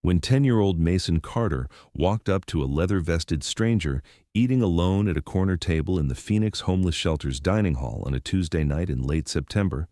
when 10-year-old Mason Carter walked up to a leather-vested stranger eating alone at a corner table in the Phoenix Homeless Shelter's dining hall on a Tuesday night in late September,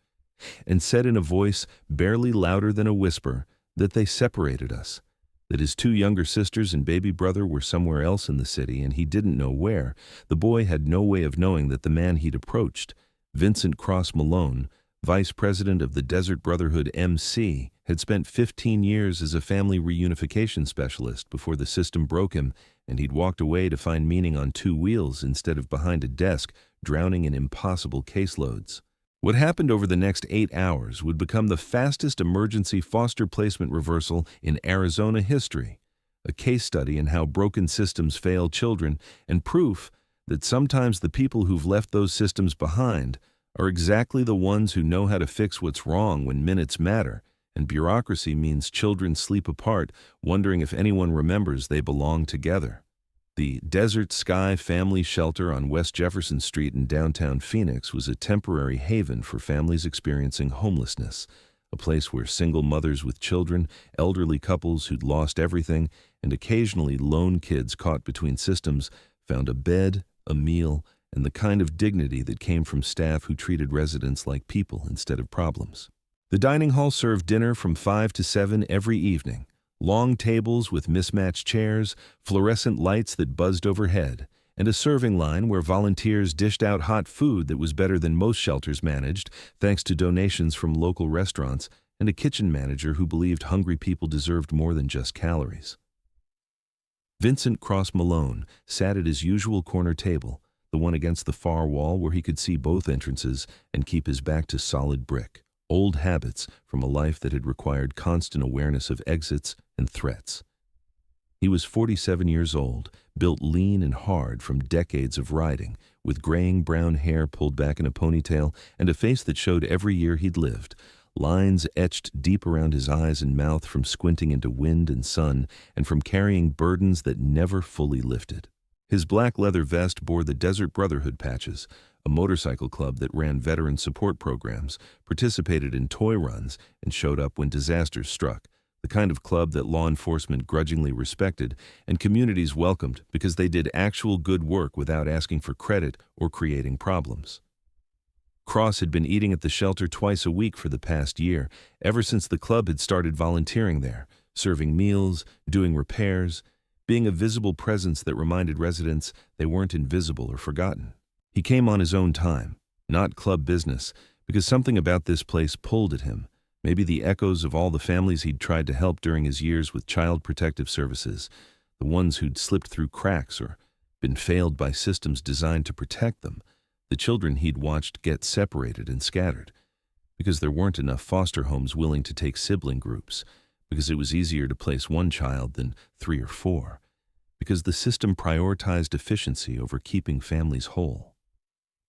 and said in a voice barely louder than a whisper that they separated us, that his two younger sisters and baby brother were somewhere else in the city and he didn't know where. The boy had no way of knowing that the man he'd approached, Vincent Cross Malone, vice president of the Desert Brotherhood MC, had spent 15 years as a family reunification specialist before the system broke him and he'd walked away to find meaning on two wheels instead of behind a desk, drowning in impossible caseloads. What happened over the next 8 hours would become the fastest emergency foster placement reversal in Arizona history, a case study in how broken systems fail children and proof that sometimes the people who've left those systems behind are exactly the ones who know how to fix what's wrong when minutes matter, and bureaucracy means children sleep apart, wondering if anyone remembers they belong together. The Desert Sky Family Shelter on West Jefferson Street in downtown Phoenix was a temporary haven for families experiencing homelessness, a place where single mothers with children, elderly couples who'd lost everything, and occasionally lone kids caught between systems found a bed, a meal, and the kind of dignity that came from staff who treated residents like people instead of problems. The dining hall served dinner from 5 to 7 every evening. Long tables with mismatched chairs, fluorescent lights that buzzed overhead, and a serving line where volunteers dished out hot food that was better than most shelters managed, thanks to donations from local restaurants and a kitchen manager who believed hungry people deserved more than just calories. Vincent Cross Malone sat at his usual corner table, the one against the far wall where he could see both entrances and keep his back to solid brick. Old habits from a life that had required constant awareness of exits and threats. He was 47 years old, built lean and hard from decades of riding, with graying brown hair pulled back in a ponytail and a face that showed every year he'd lived, lines etched deep around his eyes and mouth from squinting into wind and sun and from carrying burdens that never fully lifted. His black leather vest bore the Desert Brotherhood patches, a motorcycle club that ran veteran support programs, participated in toy runs, and showed up when disasters struck, the kind of club that law enforcement grudgingly respected and communities welcomed because they did actual good work without asking for credit or creating problems. Cross had been eating at the shelter twice a week for the past year, ever since the club had started volunteering there, serving meals, doing repairs, being a visible presence that reminded residents they weren't invisible or forgotten. He came on his own time, not club business, because something about this place pulled at him, maybe the echoes of all the families he'd tried to help during his years with Child Protective Services, the ones who'd slipped through cracks or been failed by systems designed to protect them, the children he'd watched get separated and scattered, because there weren't enough foster homes willing to take sibling groups, because it was easier to place one child than 3 or 4, because the system prioritized efficiency over keeping families whole.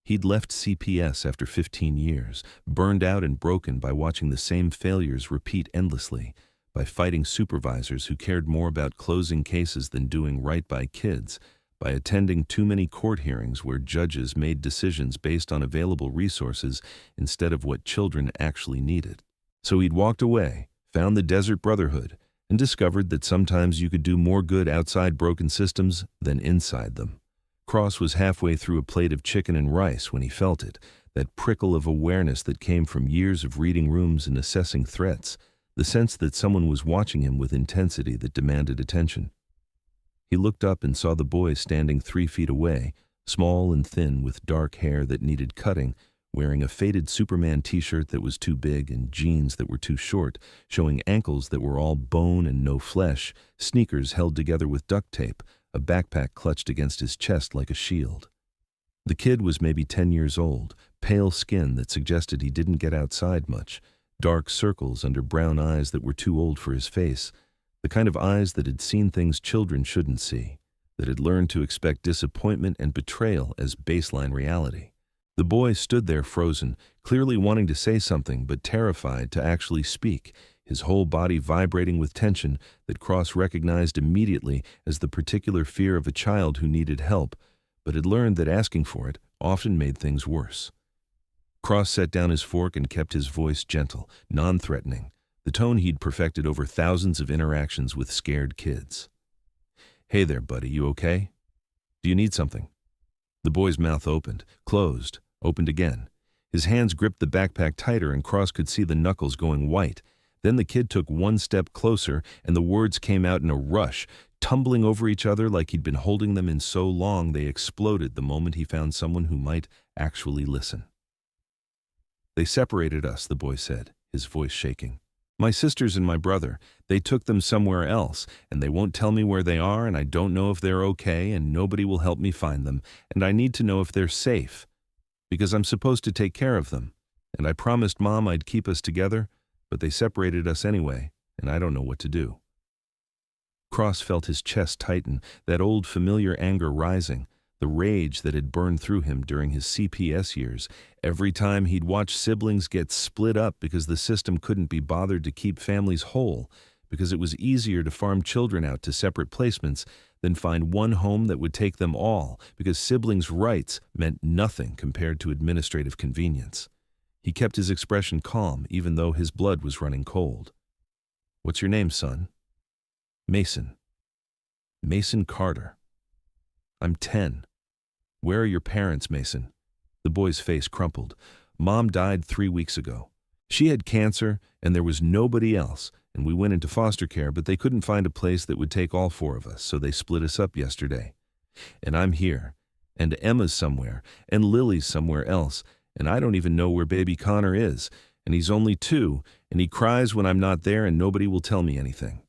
He'd left CPS after 15 years, burned out and broken by watching the same failures repeat endlessly, by fighting supervisors who cared more about closing cases than doing right by kids, by attending too many court hearings where judges made decisions based on available resources instead of what children actually needed. So he'd walked away, found the Desert Brotherhood, and discovered that sometimes you could do more good outside broken systems than inside them. Cross was halfway through a plate of chicken and rice when he felt it, that prickle of awareness that came from years of reading rooms and assessing threats, the sense that someone was watching him with intensity that demanded attention. He looked up and saw the boy standing 3 feet away, small and thin with dark hair that needed cutting, wearing a faded Superman t-shirt that was too big and jeans that were too short, showing ankles that were all bone and no flesh, sneakers held together with duct tape, a backpack clutched against his chest like a shield. The kid was maybe 10 years old, pale skin that suggested he didn't get outside much, dark circles under brown eyes that were too old for his face, the kind of eyes that had seen things children shouldn't see, that had learned to expect disappointment and betrayal as baseline reality. The boy stood there frozen, clearly wanting to say something but terrified to actually speak, his whole body vibrating with tension that Cross recognized immediately as the particular fear of a child who needed help, but had learned that asking for it often made things worse. Cross set down his fork and kept his voice gentle, non-threatening, the tone he'd perfected over thousands of interactions with scared kids. "Hey there, buddy, you okay? Do you need something?" The boy's mouth opened, closed, opened again. His hands gripped the backpack tighter and Cross could see the knuckles going white. Then the kid took one step closer and the words came out in a rush, tumbling over each other like he'd been holding them in so long they exploded the moment he found someone who might actually listen. "They separated us," the boy said, his voice shaking. "My sisters and my brother, they took them somewhere else, and they won't tell me where they are, and I don't know if they're okay, and nobody will help me find them, and I need to know if they're safe, because I'm supposed to take care of them, and I promised Mom I'd keep us together, but they separated us anyway, and I don't know what to do." Cross felt his chest tighten, that old familiar anger rising, the rage that had burned through him during his CPS years. Every time he'd watch siblings get split up because the system couldn't be bothered to keep families whole, because it was easier to farm children out to separate placements than find one home that would take them all, because siblings' rights meant nothing compared to administrative convenience. He kept his expression calm, even though his blood was running cold. "What's your name, son?" "Mason." "Mason Carter." "I'm 10. Where are your parents, Mason?" The boy's face crumpled. "Mom died 3 weeks ago. She had cancer, and there was nobody else, and we went into foster care, but they couldn't find a place that would take all 4 of us, so they split us up yesterday. And I'm here, and Emma's somewhere, and Lily's somewhere else, and I don't even know where baby Connor is, and he's only 2, and he cries when I'm not there, and nobody will tell me anything."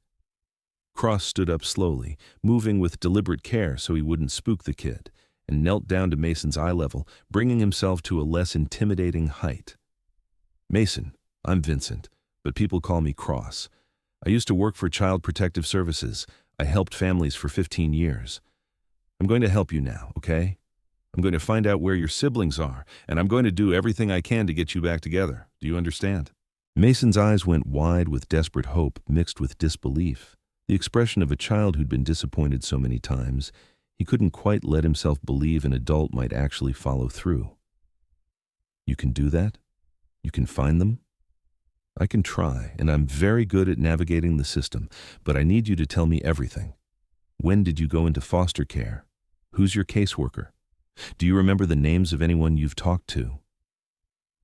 Cross stood up slowly, moving with deliberate care so he wouldn't spook the kid, and knelt down to Mason's eye level, bringing himself to a less intimidating height. "Mason, I'm Vincent, but people call me Cross. I used to work for Child Protective Services. I helped families for 15 years. I'm going to help you now, okay? I'm going to find out where your siblings are, and I'm going to do everything I can to get you back together. Do you understand?" Mason's eyes went wide with desperate hope mixed with disbelief, the expression of a child who'd been disappointed so many times he couldn't quite let himself believe an adult might actually follow through. "You can do that? You can find them?" "I can try, and I'm very good at navigating the system, but I need you to tell me everything. When did you go into foster care? Who's your caseworker? Do you remember the names of anyone you've talked to?"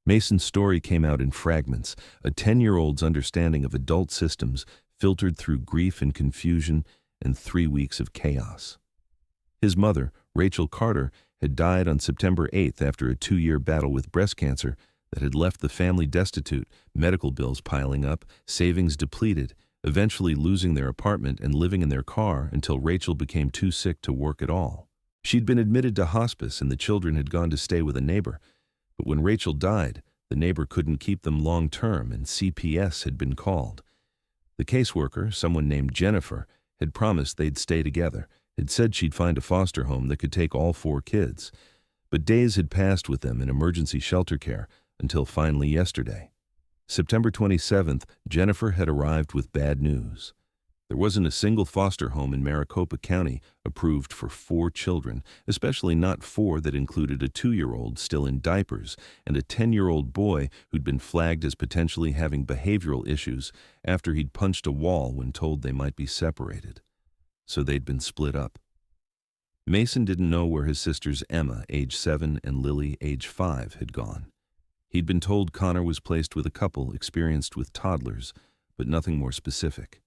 Mason's story came out in fragments, a 10-year-old's understanding of adult systems filtered through grief and confusion and 3 weeks of chaos. His mother, Rachel Carter, had died on September 8th after a 2-year battle with breast cancer that had left the family destitute, medical bills piling up, savings depleted, eventually losing their apartment and living in their car until Rachel became too sick to work at all. She'd been admitted to hospice and the children had gone to stay with a neighbor, but when Rachel died, the neighbor couldn't keep them long-term and CPS had been called. The caseworker, someone named Jennifer, had promised they'd stay together, had said she'd find a foster home that could take all 4 kids. But days had passed with them in emergency shelter care until finally yesterday. September 27th, Jennifer had arrived with bad news. There wasn't a single foster home in Maricopa County approved for 4 children, especially not 4 that included a 2-year-old still in diapers and a 10-year-old boy who'd been flagged as potentially having behavioral issues after he'd punched a wall when told they might be separated. So they'd been split up. Mason didn't know where his sisters Emma, age 7, and Lily, age 5, had gone. He'd been told Connor was placed with a couple experienced with toddlers, but nothing more specific.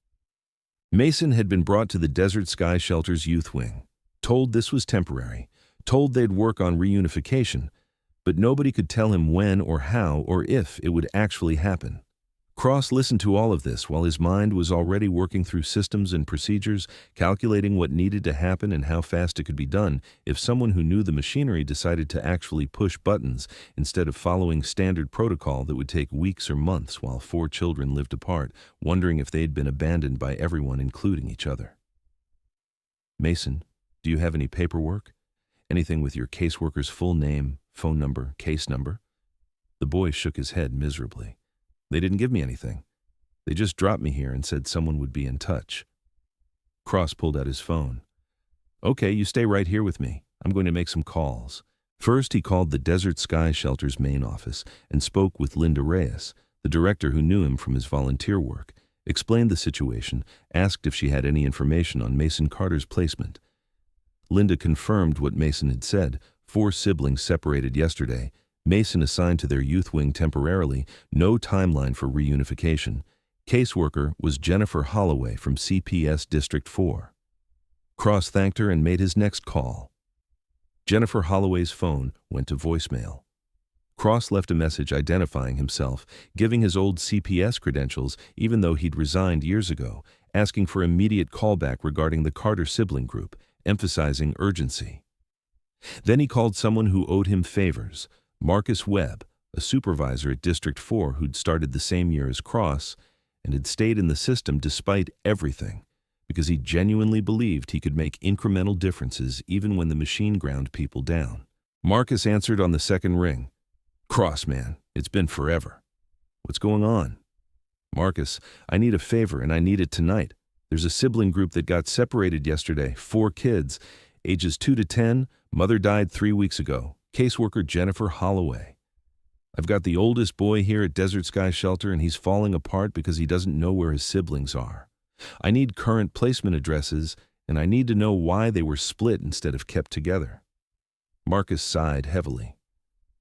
Mason had been brought to the Desert Sky Shelter's youth wing, told this was temporary, told they'd work on reunification, but nobody could tell him when or how or if it would actually happen. Cross listened to all of this while his mind was already working through systems and procedures, calculating what needed to happen and how fast it could be done if someone who knew the machinery decided to actually push buttons instead of following standard protocol that would take weeks or months while 4 children lived apart, wondering if they'd been abandoned by everyone, including each other. "Mason, do you have any paperwork? Anything with your caseworker's full name, phone number, case number?" The boy shook his head miserably. "They didn't give me anything. They just dropped me here and said someone would be in touch." Cross pulled out his phone. "Okay, you stay right here with me. I'm going to make some calls." First, he called the Desert Sky Shelter's main office and spoke with Linda Reyes, The director, who knew him from his volunteer work, explained the situation, asked if she had any information on Mason Carter's placement. Linda confirmed what Mason had said. 4 siblings separated yesterday. Mason assigned to their youth wing temporarily. No timeline for reunification. Caseworker was Jennifer Holloway from CPS District 4. Cross thanked her and made his next call. Jennifer Holloway's phone went to voicemail. Cross left a message identifying himself, giving his old CPS credentials even though he'd resigned years ago, asking for immediate callback regarding the Carter sibling group, emphasizing urgency. Then he called someone who owed him favors, Marcus Webb, a supervisor at District 4 who'd started the same year as Cross and had stayed in the system despite everything, because he genuinely believed he could make incremental differences even when the machine ground people down. Marcus answered on the second ring. "Cross, man, it's been forever. What's going on?" "Marcus, I need a favor and I need it tonight. There's a sibling group that got separated yesterday, 4 kids, ages 2 to 10, mother died 3 weeks ago. Caseworker Jennifer Holloway. I've got the oldest boy here at Desert Sky Shelter and he's falling apart because he doesn't know where his siblings are. I need current placement addresses and I need to know why they were split instead of kept together." Marcus sighed heavily.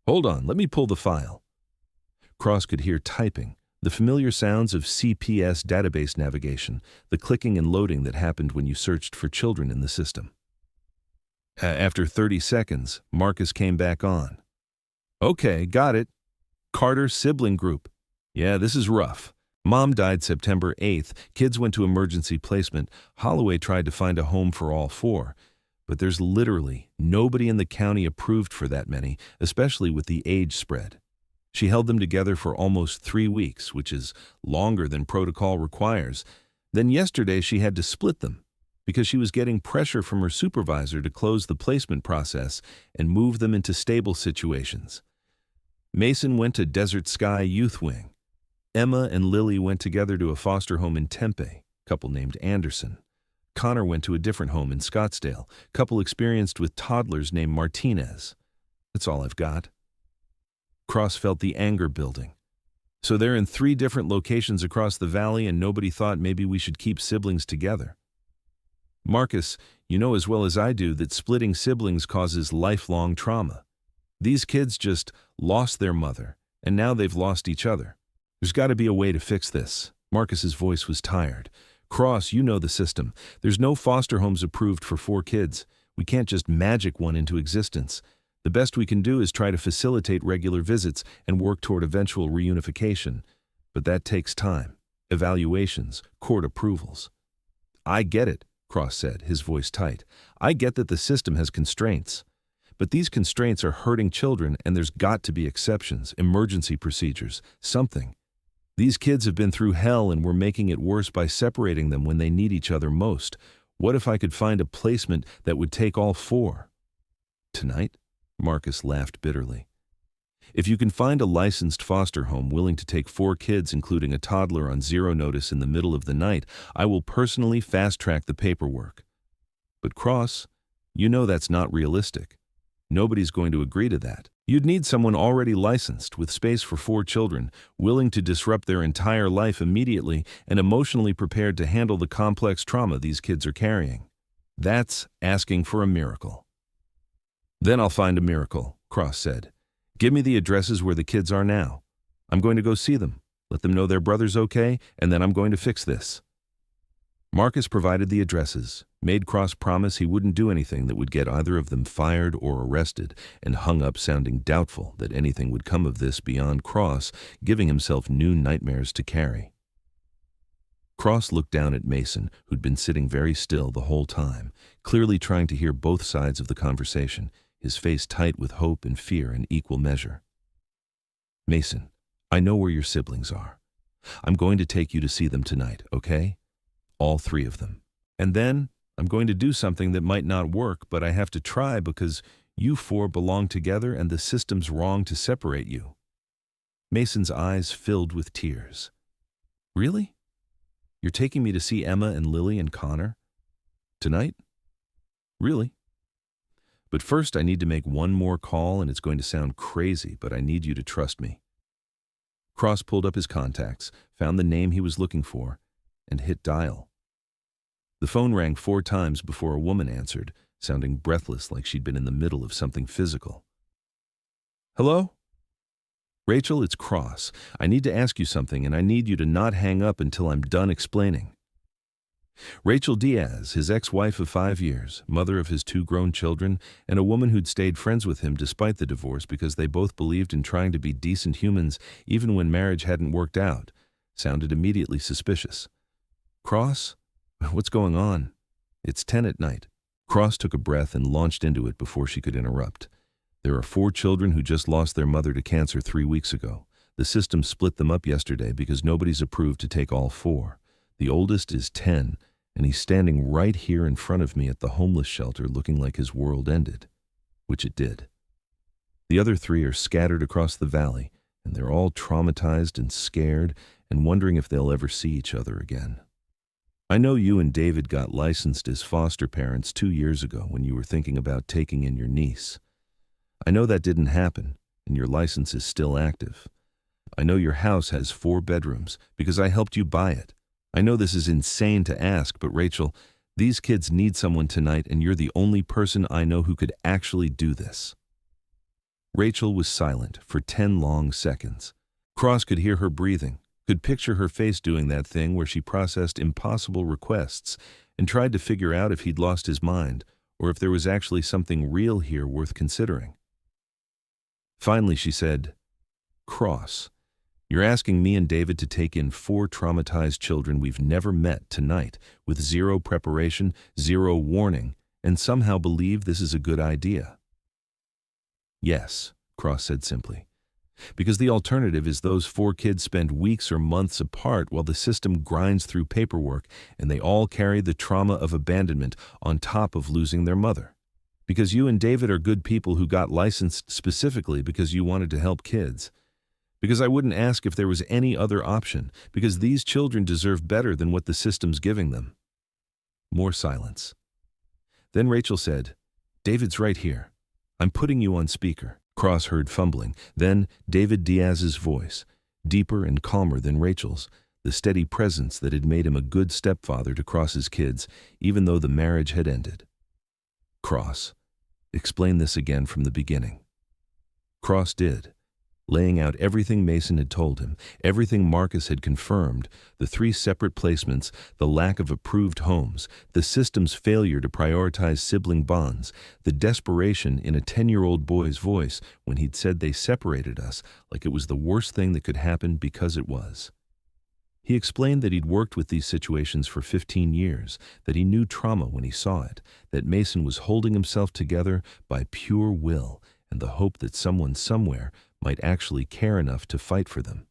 "Hold on, let me pull the file." Cross could hear typing, the familiar sounds of CPS database navigation, the clicking and loading that happened when you searched for children in the system. After 30 seconds, Marcus came back on. "Okay, got it. Carter sibling group. Yeah, this is rough. Mom died September 8th, kids went to emergency placement. Holloway tried to find a home for all 4, but there's literally nobody in the county approved for that many, especially with the age spread. She held them together for almost 3 weeks, which is longer than protocol requires. Then yesterday she had to split them because she was getting pressure from her supervisor to close the placement process and move them into stable situations. Mason went to Desert Sky Youth Wing. Emma and Lily went together to a foster home in Tempe, couple named Anderson. Connor went to a different home in Scottsdale, couple experienced with toddlers named Martinez. That's all I've got." Cross felt the anger building. "So they're in 3 different locations across the valley and nobody thought maybe we should keep siblings together." "Marcus, you know as well as I do that splitting siblings causes lifelong trauma. These kids just lost their mother, and now they've lost each other. There's got to be a way to fix this." Marcus's voice was tired. "Cross, you know the system. There's no foster homes approved for 4 kids. We can't just magic one into existence. The best we can do is try to facilitate regular visits and work toward eventual reunification. But that takes time, evaluations, court approvals." "I get it," Cross said, his voice tight. "I get that the system has constraints. But these constraints are hurting children and there's got to be exceptions, emergency procedures, something. These kids have been through hell and we're making it worse by separating them when they need each other most. What if I could find a placement that would take all 4? "Tonight?" Marcus laughed bitterly. "If you can find a licensed foster home willing to take 4 kids, including a toddler, on 0 notice in the middle of the night, I will personally fast-track the paperwork. But Cross, you know that's not realistic. Nobody's going to agree to that. You'd need someone already licensed, with space for 4 children, willing to disrupt their entire life immediately and emotionally prepared to handle the complex trauma these kids are carrying. That's asking for a miracle." "Then I'll find a miracle," Cross said. "Give me the addresses where the kids are now. I'm going to go see them, let them know their brother's okay, and then I'm going to fix this." Marcus provided the addresses, made Cross promise he wouldn't do anything that would get either of them fired or arrested, and hung up sounding doubtful that anything would come of this beyond Cross giving himself new nightmares to carry. Cross looked down at Mason, who'd been sitting very still the whole time, clearly trying to hear both sides of the conversation, his face tight with hope and fear in equal measure. "Mason, I know where your siblings are. I'm going to take you to see them tonight, okay? All 3 of them. And then I'm going to do something that might not work, but I have to try because you 4 belong together and the system's wrong to separate you." Mason's eyes filled with tears. "Really? You're taking me to see Emma and Lily and Connor? Tonight? Really? But first I need to make one more call and it's going to sound crazy, but I need you to trust me." Cross pulled up his contacts, found the name he was looking for, and hit dial. The phone rang 4 times before a woman answered, sounding breathless like she'd been in the middle of something physical. "Hello? Rachel, it's Cross. I need to ask you something, and I need you to not hang up until I'm done explaining." Rachel Diaz, his ex-wife of 5 years, mother of his 2 grown children, and a woman who'd stayed friends with him despite the divorce because they both believed in trying to be decent humans even when marriage hadn't worked out, sounded immediately suspicious. "Cross? What's going on? It's 10 at night." Cross took a breath and launched into it before she could interrupt. "There are 4 children who just lost their mother to cancer 3 weeks ago. The system split them up yesterday because nobody's approved to take all 4. The oldest is 10, and he's standing right here in front of me at the homeless shelter looking like his world ended, which it did. The other 3 are scattered across the valley, and they're all traumatized and scared and wondering if they'll ever see each other again. I know you and David got licensed as foster parents 2 years ago when you were thinking about taking in your niece. I know that didn't happen, and your license is still active. I know your house has 4 bedrooms because I helped you buy it. I know this is insane to ask, but Rachel, these kids need someone tonight, and you're the only person I know who could actually do this." Rachel was silent for 10 long seconds. Cross could hear her breathing, could picture her face doing that thing where she processed impossible requests and tried to figure out if he'd lost his mind or if there was actually something real here worth considering. Finally, she said, "Cross, you're asking me and David to take in 4 traumatized children we've never met tonight with 0 preparation, 0 warning, and somehow believe this is a good idea?" "Yes," Cross said simply, "because the alternative is those 4 kids spend weeks or months apart while the system grinds through paperwork and they all carry the trauma of abandonment on top of losing their mother. Because you and David are good people who got licensed specifically because you wanted to help kids. Because I wouldn't ask if there was any other option, because these children deserve better than what the system's giving them." More silence. Then Rachel said, "David's right here. I'm putting you on speaker." Cross heard fumbling. Then David Diaz's voice, deeper and calmer than Rachel's, the steady presence that had made him a good stepfather to Cross's kids, even though the marriage had ended. "Cross, explain this again from the beginning." Cross did, laying out everything Mason had told him, everything Marcus had confirmed, the 3 separate placements, the lack of approved homes, the system's failure to prioritize sibling bonds, the desperation in a 10-year-old boy's voice when he'd said they separated us like it was the worst thing that could happen because it was. He explained that he'd worked with these situations for 15 years, that he knew trauma when he saw it, that Mason was holding himself together by pure will and the hope that someone somewhere might actually care enough to fight for them.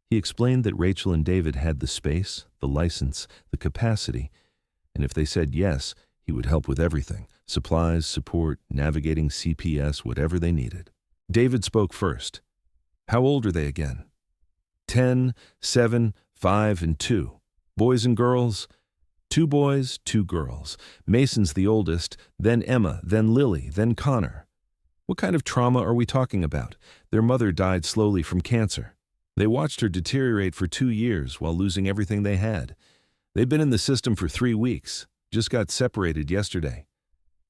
He explained that Rachel and David had the space, the license, the capacity, and if they said yes, he would help with everything, supplies, support, navigating CPS, whatever they needed. David spoke first. "How old are they again?" 10, 7, 5, and 2. Boys and girls? 2 boys, 2 girls. Mason's the oldest, then Emma, then Lily, then Connor. What kind of trauma are we talking about? Their mother died slowly from cancer. They watched her deteriorate for 2 years while losing everything they had. They've been in the system for 3 weeks, just got separated yesterday.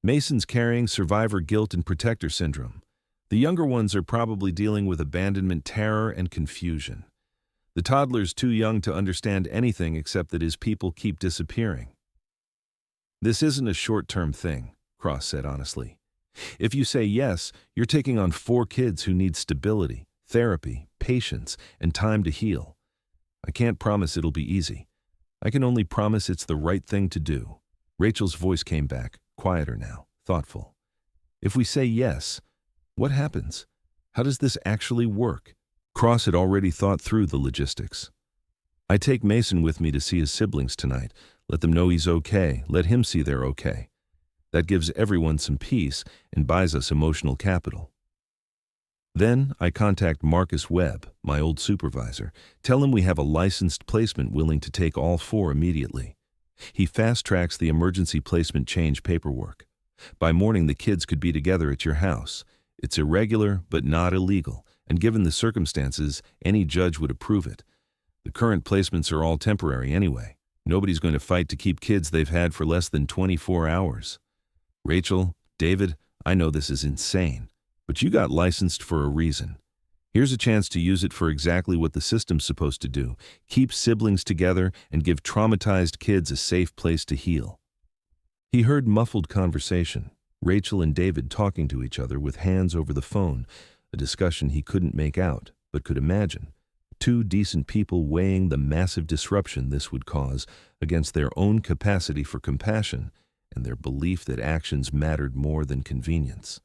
Mason's carrying survivor guilt and protector syndrome. The younger ones are probably dealing with abandonment terror and confusion. The toddler's too young to understand anything except that his people keep disappearing. "This isn't a short-term thing," Cross said honestly. "If you say yes, you're taking on 4 kids who need stability, therapy, patience, and time to heal. I can't promise it'll be easy. I can only promise it's the right thing to do." Rachel's voice came back, quieter now, thoughtful. "If we say yes, what happens? How does this actually work?" Cross had already thought through the logistics. "I take Mason with me to see his siblings tonight, let them know he's okay, let him see they're okay. That gives everyone some peace and buys us emotional capital. Then I contact Marcus Webb, my old supervisor, tell him we have a licensed placement willing to take all 4 immediately. He fast-tracks the emergency placement change paperwork. By morning the kids could be together at your house. It's irregular but not illegal, and given the circumstances, any judge would approve it. The current placements are all temporary anyway. Nobody's going to fight to keep kids they've had for less than 24 hours. Rachel, David, I know this is insane, but you got licensed for a reason. Here's a chance to use it for exactly what the system's supposed to do: keep siblings together and give traumatized kids a safe place to heal. He heard muffled conversation, Rachel and David talking to each other with hands over the phone, a discussion he couldn't make out, but could imagine. Two decent people weighing the massive disruption this would cause against their own capacity for compassion and their belief that actions mattered more than convenience.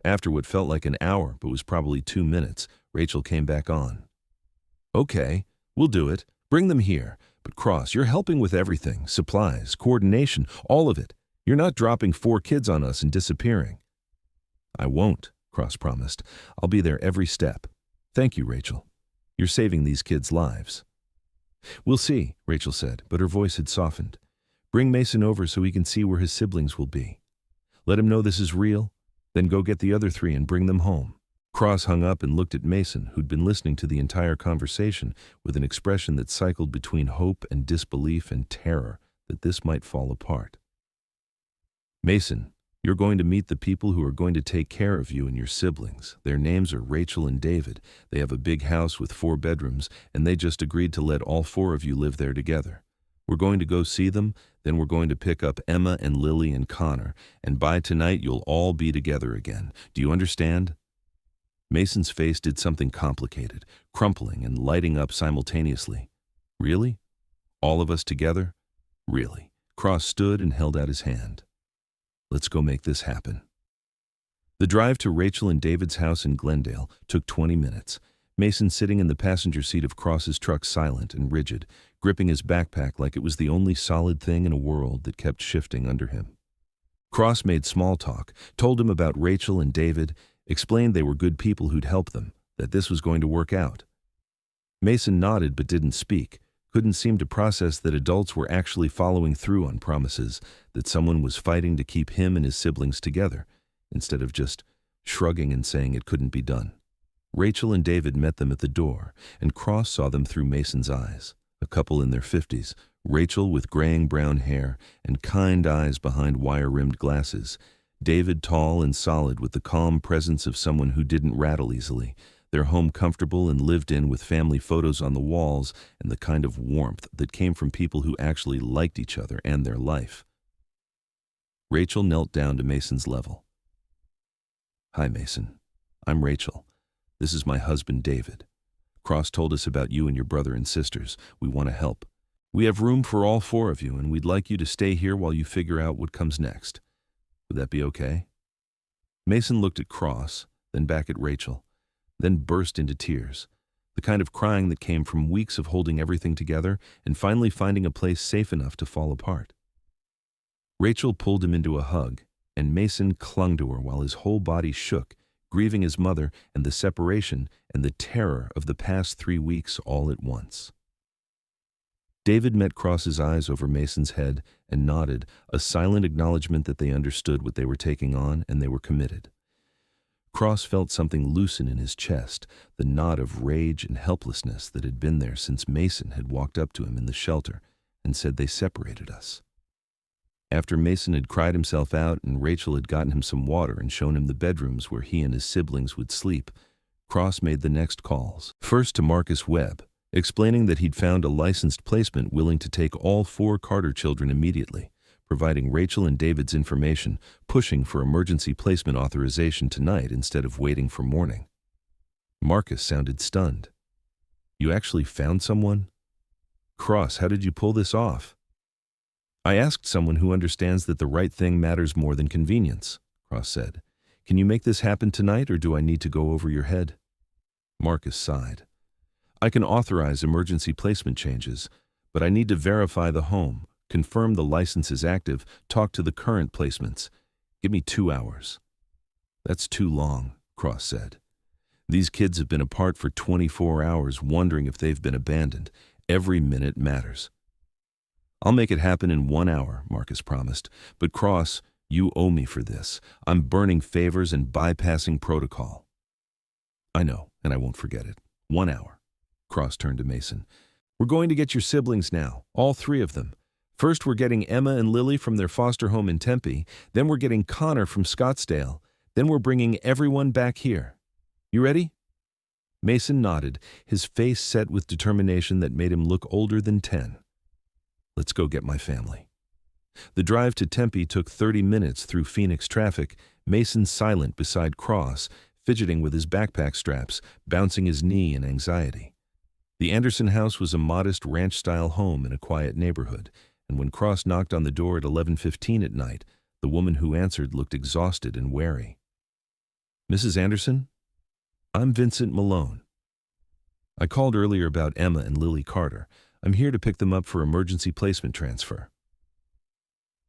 After what felt like an hour but was probably 2 minutes, Rachel came back on. Okay, we'll do it. Bring them here. But Cross, you're helping with everything: supplies, coordination, all of it. You're not dropping 4 kids on us and disappearing. I won't, Cross promised. I'll be there every step. Thank you, Rachel. You're saving these kids' lives. We'll see, Rachel said, but her voice had softened. Bring Mason over so he can see where his siblings will be. Let him know this is real, then go get the other 3 and bring them home. Cross hung up and looked at Mason, who'd been listening to the entire conversation with an expression that cycled between hope and disbelief and terror that this might fall apart. Mason, you're going to meet the people who are going to take care of you and your siblings. Their names are Rachel and David. They have a big house with 4 bedrooms, and they just agreed to let all 4 of you live there together. We're going to go see them, then we're going to pick up Emma and Lily and Connor, and by tonight you'll all be together again. Do you understand? Mason's face did something complicated, crumpling and lighting up simultaneously. Really? All of us together? Really? Cross stood and held out his hand. Let's go make this happen. The drive to Rachel and David's house in Glendale took 20 minutes. Mason sitting in the passenger seat of Cross's truck, silent and rigid, gripping his backpack like it was the only solid thing in a world that kept shifting under him. Cross made small talk, told him about Rachel and David, explained they were good people who'd help them, that this was going to work out. Mason nodded but didn't speak, couldn't seem to process that adults were actually following through on promises, that someone was fighting to keep him and his siblings together, instead of just shrugging and saying it couldn't be done. Rachel and David met them at the door, and Cross saw them through Mason's eyes, a couple in their 50s, Rachel with graying brown hair and kind eyes behind wire-rimmed glasses, David tall and solid with the calm presence of someone who didn't rattle easily, their home comfortable and lived in with family photos on the walls and the kind of warmth that came from people who actually liked each other and their life. Rachel knelt down to Mason's level. Hi, Mason. I'm Rachel. This is my husband, David. Cross told us about you and your brother and sisters. We want to help. We have room for all 4 of you, and we'd like you to stay here while you figure out what comes next. Would that be okay? Mason looked at Cross, then back at Rachel, then burst into tears, the kind of crying that came from weeks of holding everything together and finally finding a place safe enough to fall apart. Rachel pulled him into a hug, and Mason clung to her while his whole body shook, grieving his mother and the separation and the terror of the past 3 weeks all at once. David met Cross's eyes over Mason's head and nodded, a silent acknowledgement that they understood what they were taking on and they were committed. Cross felt something loosen in his chest, the knot of rage and helplessness that had been there since Mason had walked up to him in the shelter and said they separated us. After Mason had cried himself out and Rachel had gotten him some water and shown him the bedrooms where he and his siblings would sleep, Cross made the next calls, first to Marcus Webb, explaining that he'd found a licensed placement willing to take all 4 Carter children immediately, providing Rachel and David's information, pushing for emergency placement authorization tonight instead of waiting for morning. Marcus sounded stunned. You actually found someone? Cross, how did you pull this off? I asked someone who understands that the right thing matters more than convenience, Cross said. Can you make this happen tonight, or do I need to go over your head? Marcus sighed. I can authorize emergency placement changes, but I need to verify the home, confirm the license is active, talk to the current placements. Give me 2 hours. That's too long, Cross said. These kids have been apart for 24 hours wondering if they've been abandoned. Every minute matters. I'll make it happen in 1 hour, Marcus promised. But Cross, you owe me for this. I'm burning favors and bypassing protocol. I know, and I won't forget it. 1 hour. Cross turned to Mason. We're going to get your siblings now, all 3 of them. First, we're getting Emma and Lily from their foster home in Tempe. Then we're getting Connor from Scottsdale. Then we're bringing everyone back here. You ready? Mason nodded, his face set with determination that made him look older than 10. Let's go get my family. The drive to Tempe took 30 minutes through Phoenix traffic, Mason silent beside Cross, fidgeting with his backpack straps, bouncing his knee in anxiety. The Anderson house was a modest ranch-style home in a quiet neighborhood, and when Cross knocked on the door at 11:15 at night, the woman who answered looked exhausted and wary. Mrs. Anderson? I'm Vincent Malone. I called earlier about Emma and Lily Carter. I'm here to pick them up for emergency placement transfer.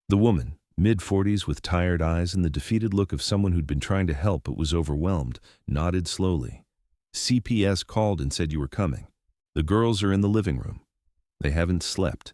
The woman, mid-40s with tired eyes and the defeated look of someone who'd been trying to help but was overwhelmed, nodded slowly. CPS called and said you were coming. The girls are in the living room. They haven't slept.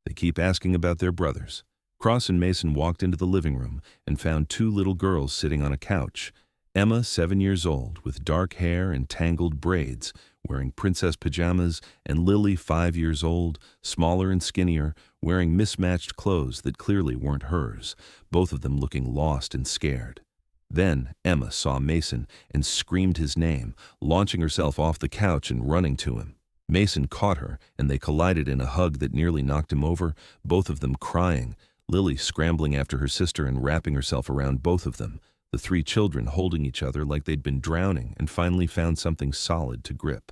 They keep asking about their brothers. Cross and Mason walked into the living room and found 2 little girls sitting on a couch. Emma, 7 years old, with dark hair and tangled braids, wearing princess pajamas, and Lily, 5 years old, smaller and skinnier, wearing mismatched clothes that clearly weren't hers, both of them looking lost and scared. Then Emma saw Mason and screamed his name, launching herself off the couch and running to him. Mason caught her, and they collided in a hug that nearly knocked him over, both of them crying, Lily scrambling after her sister and wrapping herself around both of them, the 3 children holding each other like they'd been drowning and finally found something solid to grip.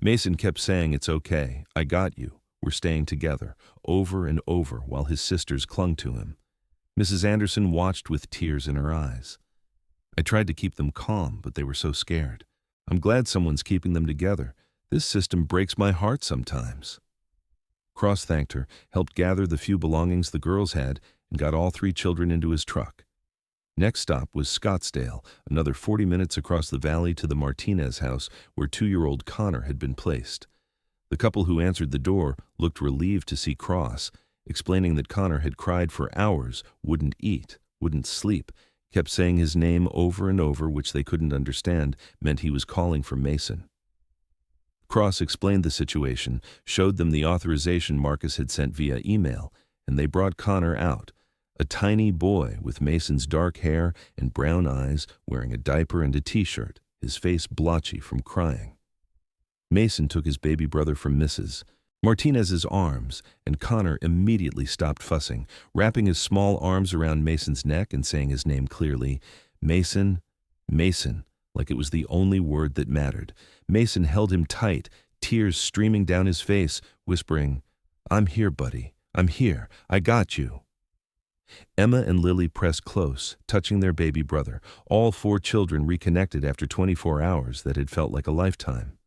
Mason kept saying, "It's okay, I got you, we're staying together," over and over while his sisters clung to him. Mrs. Anderson watched with tears in her eyes. I tried to keep them calm, but they were so scared. I'm glad someone's keeping them together. This system breaks my heart sometimes. Cross thanked her, helped gather the few belongings the girls had, and got all 3 children into his truck. Next stop was Scottsdale, another 40 minutes across the valley to the Martinez house where 2-year-old Connor had been placed. The couple who answered the door looked relieved to see Cross, explaining that Connor had cried for hours, wouldn't eat, wouldn't sleep, kept saying his name over and over, which they couldn't understand, meant he was calling for Mason. Cross explained the situation, showed them the authorization Marcus had sent via email, and they brought Connor out. A tiny boy with Mason's dark hair and brown eyes, wearing a diaper and a t-shirt, his face blotchy from crying. Mason took his baby brother from Mrs. Martinez's arms, and Connor immediately stopped fussing, wrapping his small arms around Mason's neck and saying his name clearly, Mason, Mason, like it was the only word that mattered. Mason held him tight, tears streaming down his face, whispering, "I'm here, buddy. I'm here. I got you." Emma and Lily pressed close, touching their baby brother, all 4 children reconnected after 24 hours that had felt like a lifetime.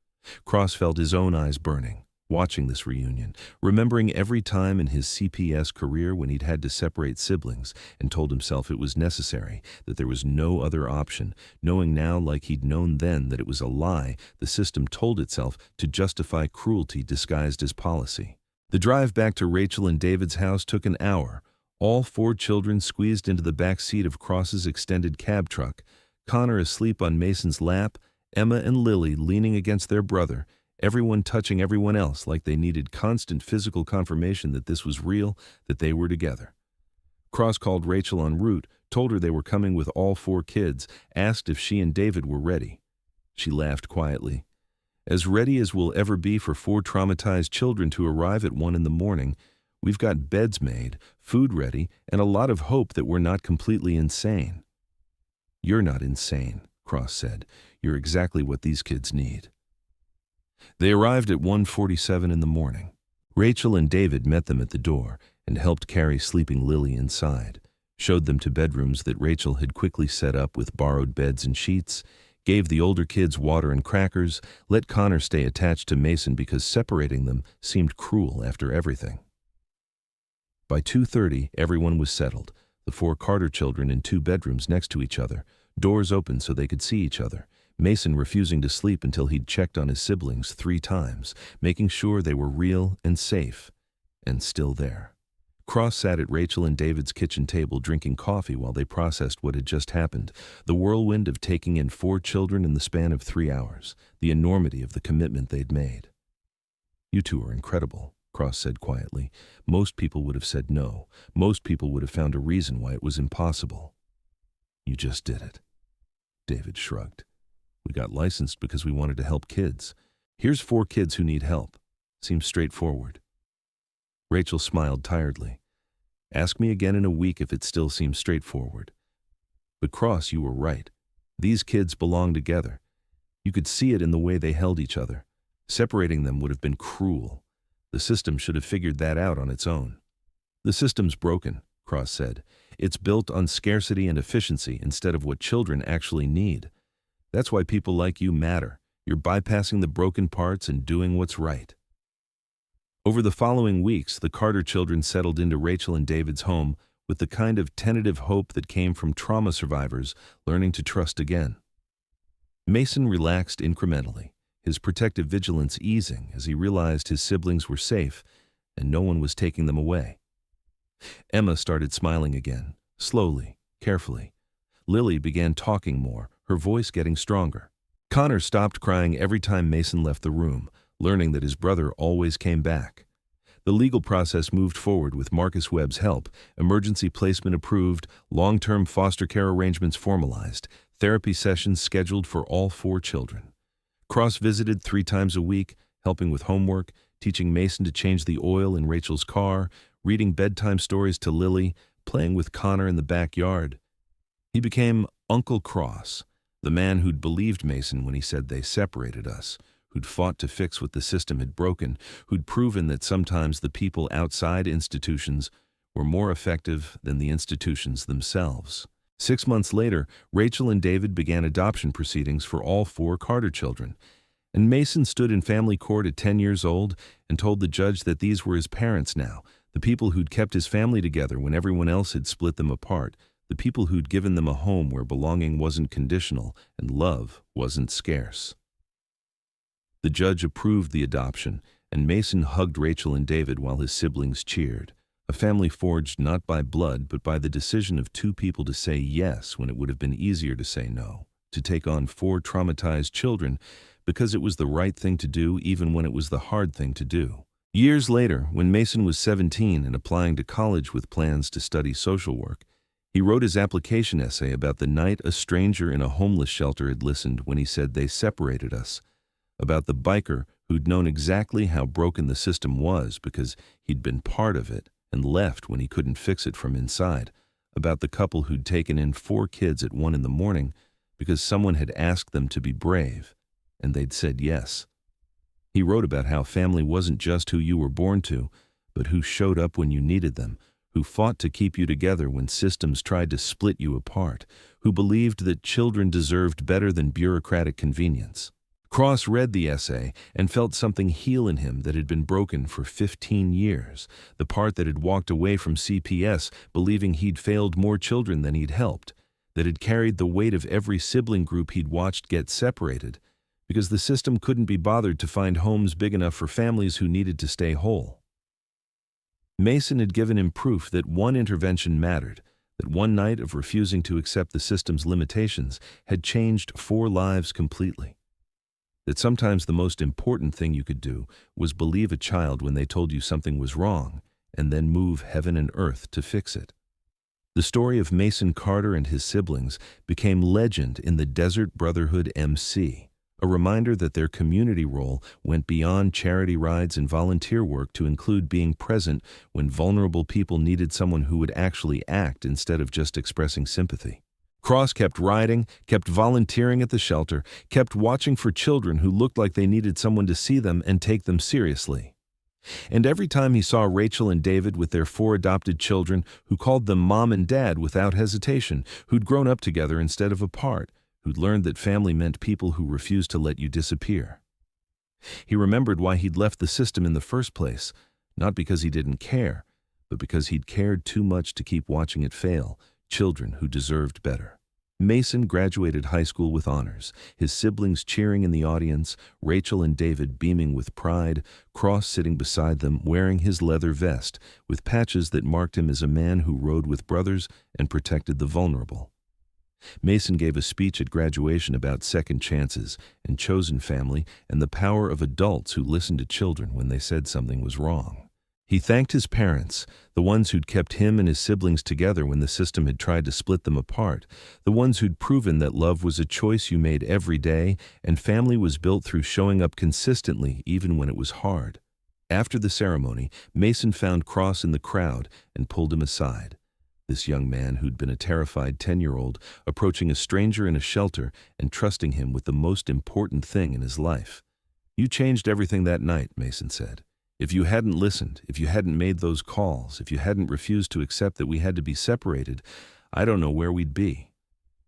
Cross felt his own eyes burning, watching this reunion, remembering every time in his CPS career when he'd had to separate siblings, and told himself it was necessary, that there was no other option, knowing now like he'd known then that it was a lie the system told itself to justify cruelty disguised as policy. The drive back to Rachel and David's house took an hour, all 4 children squeezed into the back seat of Cross's extended cab truck, Connor asleep on Mason's lap, Emma and Lily leaning against their brother, everyone touching everyone else like they needed constant physical confirmation that this was real, that they were together. Cross called Rachel en route, told her they were coming with all 4 kids, asked if she and David were ready. She laughed quietly. As ready as we'll ever be for 4 traumatized children to arrive at 1 in the morning. We've got beds made, food ready, and a lot of hope that we're not completely insane. You're not insane, Cross said. You're exactly what these kids need. They arrived at 1:47 in the morning. Rachel and David met them at the door and helped carry sleeping Lily inside, showed them to bedrooms that Rachel had quickly set up with borrowed beds and sheets, gave the older kids water and crackers, let Connor stay attached to Mason because separating them seemed cruel after everything. By 2:30, everyone was settled, the 4 Carter children in 2 bedrooms next to each other, doors open so they could see each other, Mason refusing to sleep until he'd checked on his siblings 3 times, making sure they were real and safe, and still there. Cross sat at Rachel and David's kitchen table drinking coffee while they processed what had just happened, the whirlwind of taking in 4 children in the span of 3 hours, the enormity of the commitment they'd made. "You two are incredible," Cross said quietly. "Most people would have said no. Most people would have found a reason why it was impossible. You just did it." David shrugged. "We got licensed because we wanted to help kids. Here's 4 kids who need help. Seems straightforward." Rachel smiled tiredly. "Ask me again in a week if it still seems straightforward." "But Cross, you were right. These kids belong together. You could see it in the way they held each other. Separating them would have been cruel. The system should have figured that out on its own." "The system's broken," Cross said. "It's built on scarcity and efficiency instead of what children actually need. That's why people like you matter. You're bypassing the broken parts and doing what's right." Over the following weeks, the Carter children settled into Rachel and David's home with the kind of tentative hope that came from trauma survivors learning to trust again. Mason relaxed incrementally, his protective vigilance easing as he realized his siblings were safe and no one was taking them away. Emma started smiling again, slowly, carefully. Lily began talking more, her voice getting stronger. Connor stopped crying every time Mason left the room, learning that his brother always came back. The legal process moved forward with Marcus Webb's help, emergency placement approved, long-term foster care arrangements formalized, therapy sessions scheduled for all 4 children. Cross visited 3 times a week, helping with homework, teaching Mason to change the oil in Rachel's car, reading bedtime stories to Lily, playing with Connor in the backyard. He became Uncle Cross, the man who'd believed Mason when he said they separated us, who'd fought to fix what the system had broken, who'd proven that sometimes the people outside institutions were more effective than the institutions themselves. 6 months later, Rachel and David began adoption proceedings for all 4 Carter children, and Mason stood in family court at 10 years old and told the judge that these were his parents now, the people who'd kept his family together when everyone else had split them apart, the people who'd given them a home where belonging wasn't conditional and love wasn't scarce. The judge approved the adoption, and Mason hugged Rachel and David while his siblings cheered, a family forged not by blood but by the decision of 2 people to say yes when it would have been easier to say no, to take on 4 traumatized children because it was the right thing to do even when it was the hard thing to do. Years later, when Mason was 17 and applying to college with plans to study social work, he wrote his application essay about the night a stranger in a homeless shelter had listened when he said they separated us, about the biker who'd known exactly how broken the system was because he'd been part of it and left when he couldn't fix it from inside, about the couple who'd taken in 4 kids at 1 in the morning because someone had asked them to be brave, and they'd said yes. He wrote about how family wasn't just who you were born to, but who showed up when you needed them, who fought to keep you together when systems tried to split you apart, who believed that children deserved better than bureaucratic convenience. Cross read the essay and felt something heal in him that had been broken for 15 years, the part that had walked away from CPS believing he'd failed more children than he'd helped, that had carried the weight of every sibling group he'd watched get separated, because the system couldn't be bothered to find homes big enough for families who needed to stay whole. Mason had given him proof that one intervention mattered, that one night of refusing to accept the system's limitations had changed 4 lives completely. That sometimes the most important thing you could do was believe a child when they told you something was wrong, and then move heaven and earth to fix it. The story of Mason Carter and his siblings became legend in the Desert Brotherhood MC, a reminder that their community role went beyond charity rides and volunteer work to include being present when vulnerable people needed someone who would actually act instead of just expressing sympathy. Cross kept riding, kept volunteering at the shelter, kept watching for children who looked like they needed someone to see them and take them seriously. And every time he saw Rachel and David with their 4 adopted children, who called them mom and dad without hesitation, who'd grown up together instead of apart, who'd learned that family meant people who refused to let you disappear. He remembered why he'd left the system in the first place, not because he didn't care, but because he'd cared too much to keep watching it fail, children who deserved better. Mason graduated high school with honors, his siblings cheering in the audience, Rachel and David beaming with pride, Cross sitting beside them wearing his leather vest, with patches that marked him as a man who rode with brothers and protected the vulnerable. Mason gave a speech at graduation about second chances and chosen family and the power of adults who listened to children when they said something was wrong. He thanked his parents, the ones who'd kept him and his siblings together when the system had tried to split them apart, the ones who'd proven that love was a choice you made every day and family was built through showing up consistently even when it was hard. After the ceremony, Mason found Cross in the crowd and pulled him aside. This young man who'd been a terrified 10-year-old, approaching a stranger in a shelter and trusting him with the most important thing in his life. "You changed everything that night," Mason said. "If you hadn't listened, if you hadn't made those calls, if you hadn't refused to accept that we had to be separated, I don't know where we'd be.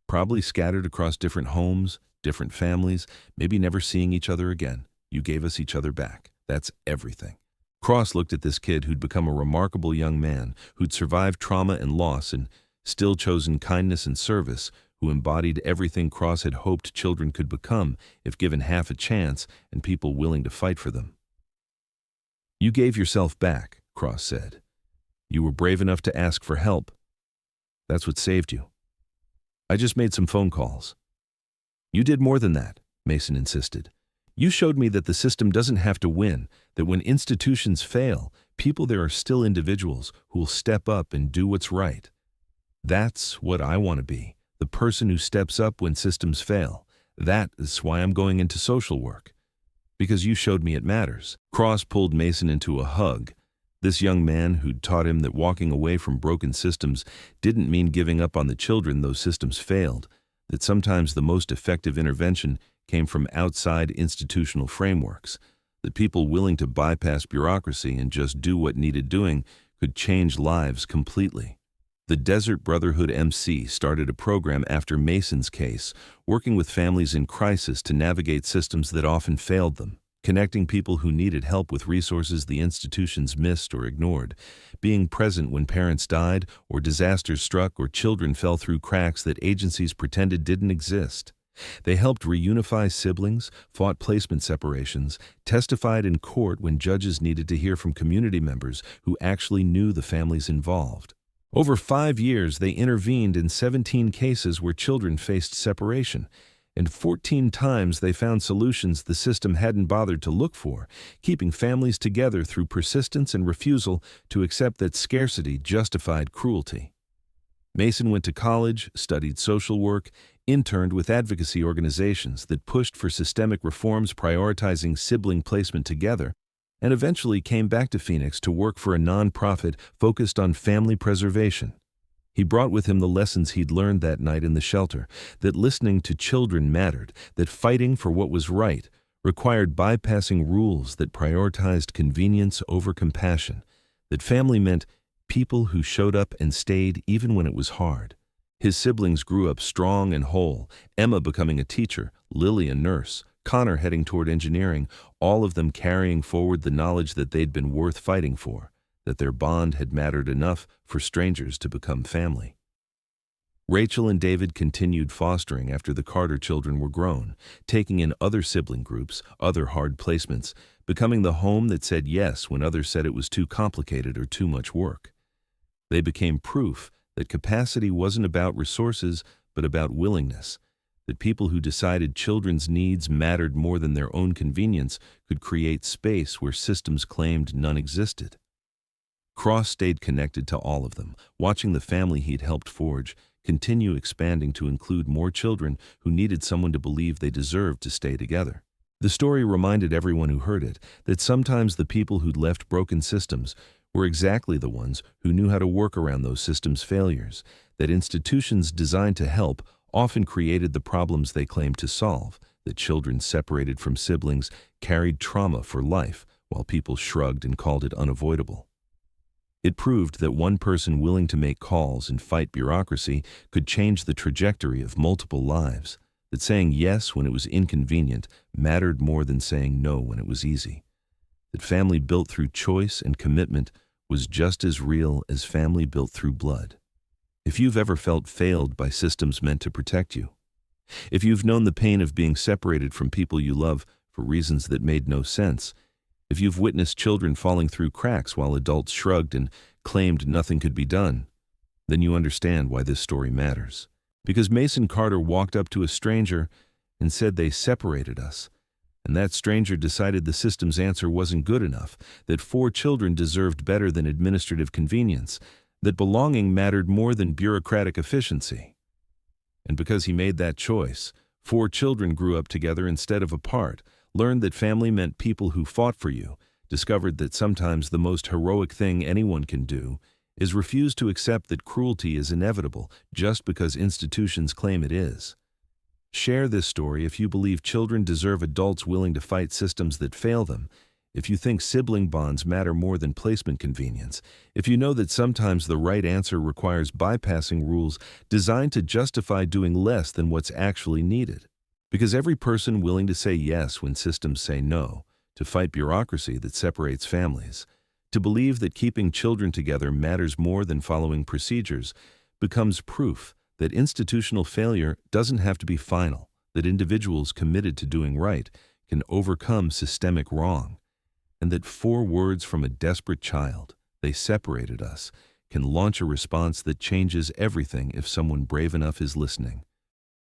Probably scattered across different homes, different families, maybe never seeing each other again. You gave us each other back. That's everything." Cross looked at this kid who'd become a remarkable young man, who'd survived trauma and loss and still chosen kindness and service, who embodied everything Cross had hoped children could become if given half a chance and people willing to fight for them. "You gave yourself back," Cross said. "You were brave enough to ask for help. That's what saved you. I just made some phone calls." "You did more than that," Mason insisted. "You showed me that the system doesn't have to win, that when institutions fail, there are still individuals who will step up and do what's right. That's what I want to be, the person who steps up when systems fail. That is why I'm going into social work. Because you showed me it matters." Cross pulled Mason into a hug. This young man who'd taught him that walking away from broken systems didn't mean giving up on the children those systems failed, that sometimes the most effective intervention came from outside institutional frameworks, that people willing to bypass bureaucracy and just do what needed doing could change lives completely. The Desert Brotherhood MC started a program after Mason's case, working with families in crisis to navigate systems that often failed them, connecting people who needed help with resources the institutions missed or ignored, being present when parents died or disasters struck or children fell through cracks that agencies pretended didn't exist. They helped reunify siblings, fought placement separations, testified in court when judges needed to hear from community members who actually knew the families involved. Over 5 years, they intervened in 17 cases where children faced separation, and 14 times they found solutions the system hadn't bothered to look for, keeping families together through persistence and refusal to accept that scarcity justified cruelty. Mason went to college, studied social work, interned with advocacy organizations that pushed for systemic reforms prioritizing sibling placement together, and eventually came back to Phoenix to work for a nonprofit focused on family preservation. He brought with him the lessons he'd learned that night in the shelter, that listening to children mattered, that fighting for what was right required bypassing rules that prioritized convenience over compassion, that family meant people who showed up and stayed even when it was hard. His siblings grew up strong and whole, Emma becoming a teacher, Lily a nurse, Connor heading toward engineering, all of them carrying forward the knowledge that they'd been worth fighting for, that their bond had mattered enough for strangers to become family. Rachel and David continued fostering after the Carter children were grown, taking in other sibling groups, other hard placements, becoming the home that said yes when others said it was too complicated or too much work. They became proof that capacity wasn't about resources, but about willingness, that people who decided children's needs mattered more than their own convenience could create space where systems claimed none existed. Cross stayed connected to all of them, watching the family he'd helped forge continue expanding to include more children who needed someone to believe they deserved to stay together. The story reminded everyone who heard it that sometimes the people who'd left broken systems were exactly the ones who knew how to work around those systems' failures, that institutions designed to help often created the problems they claimed to solve, that children separated from siblings carried trauma for life, while people shrugged and called it unavoidable. It proved that one person willing to make calls and fight bureaucracy could change the trajectory of multiple lives, that saying yes when it was inconvenient mattered more than saying no when it was easy, that family built through choice and commitment was just as real as family built through blood. If you've ever felt failed by systems meant to protect you, if you've known the pain of being separated from people you love for reasons that made no sense, if you've witnessed children falling through cracks while adults shrugged and claimed nothing could be done, then you understand why this story matters. Because Mason Carter walked up to a stranger and said they separated us, and that stranger decided the system's answer wasn't good enough, that 4 children deserved better than administrative convenience, that belonging mattered more than bureaucratic efficiency. And because he made that choice, 4 children grew up together instead of apart, learned that family meant people who fought for you, discovered that sometimes the most heroic thing anyone can do is refuse to accept that cruelty is inevitable just because institutions claim it is. Share this story if you believe children deserve adults willing to fight systems that fail them, if you think sibling bonds matter more than placement convenience, if you know that sometimes the right answer requires bypassing rules designed to justify doing less than what's actually needed. Because every person willing to say yes when systems say no, to fight bureaucracy that separates families, to believe that keeping children together matters more than following procedures, becomes proof that institutional failure doesn't have to be final, that individuals committed to doing right can overcome systemic wrong, and that 4 words from a desperate child, "They separated us," can launch a response that changes everything if someone brave enough is listening.